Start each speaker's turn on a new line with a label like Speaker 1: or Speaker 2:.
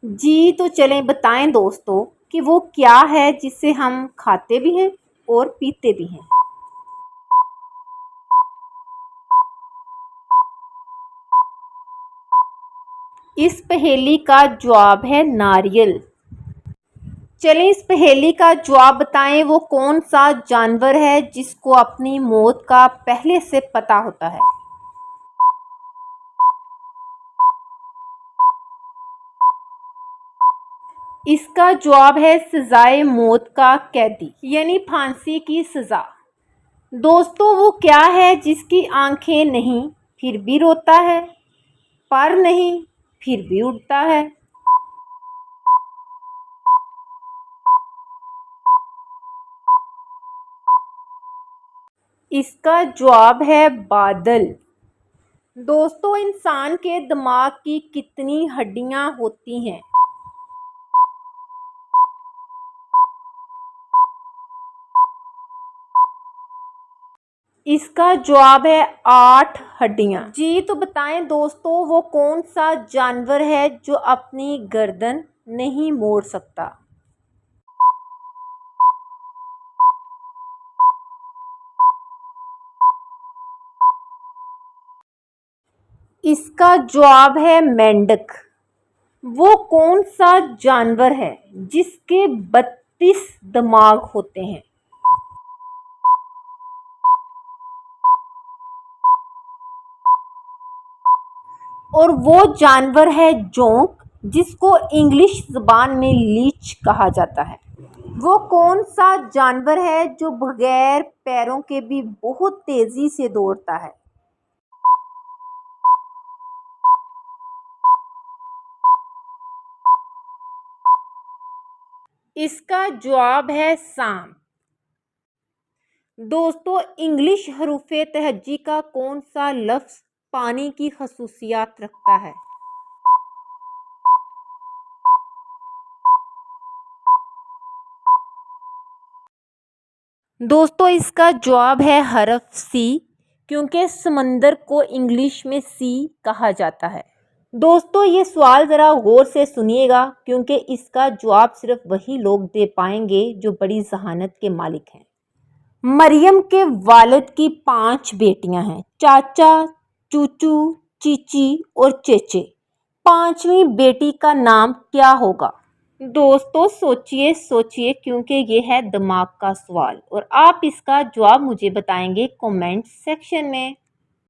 Speaker 1: जी तो चलें बताएं दोस्तों कि वो क्या है जिसे हम खाते भी हैं और पीते भी हैं। इस पहेली का जवाब है नारियल। चलें इस पहेली का जवाब बताएं, वो कौन सा जानवर है जिसको अपनी मौत का पहले से पता होता है। इसका जवाब है सजाए मौत का कैदी, यानी फांसी की सजा। दोस्तों वो क्या है जिसकी आंखें नहीं फिर भी रोता है, पर नहीं फिर भी उड़ता है। इसका जवाब है बादल। दोस्तों इंसान के दिमाग की कितनी हड्डियां होती हैं। इसका जवाब है 8 हड्डियां। जी तो बताएं दोस्तों वो कौन सा जानवर है जो अपनी गर्दन नहीं मोड़ सकता। इसका जवाब है मेंढक। वो कौन सा जानवर है जिसके 32 दिमाग होते हैं। और वो जानवर है जोंक, जिसको इंग्लिश ज़बान में लीच कहा जाता है। वो कौन सा जानवर है जो बगैर पैरों के भी बहुत तेजी से दौड़ता है। इसका जवाब है सांप। दोस्तों इंग्लिश हरूफे तहज्जी का कौन सा लफ्ज़ पानी की खसूसियात रखता है। दोस्तों इसका जवाब है हरफ सी, क्योंकि समंदर को इंग्लिश में सी कहा जाता है। दोस्तों ये सवाल ज़रा गौर से सुनिएगा, क्योंकि इसका जवाब सिर्फ वही लोग दे पाएंगे जो बड़ी जहानत के मालिक हैं। मरियम के वालिद की 5 बेटियां हैं, चाचा, चूचू, चीची और चेचे। 5वीं बेटी का नाम क्या होगा। दोस्तों सोचिए सोचिए, क्योंकि ये है दिमाग का सवाल और आप इसका जवाब मुझे बताएंगे कमेंट सेक्शन में।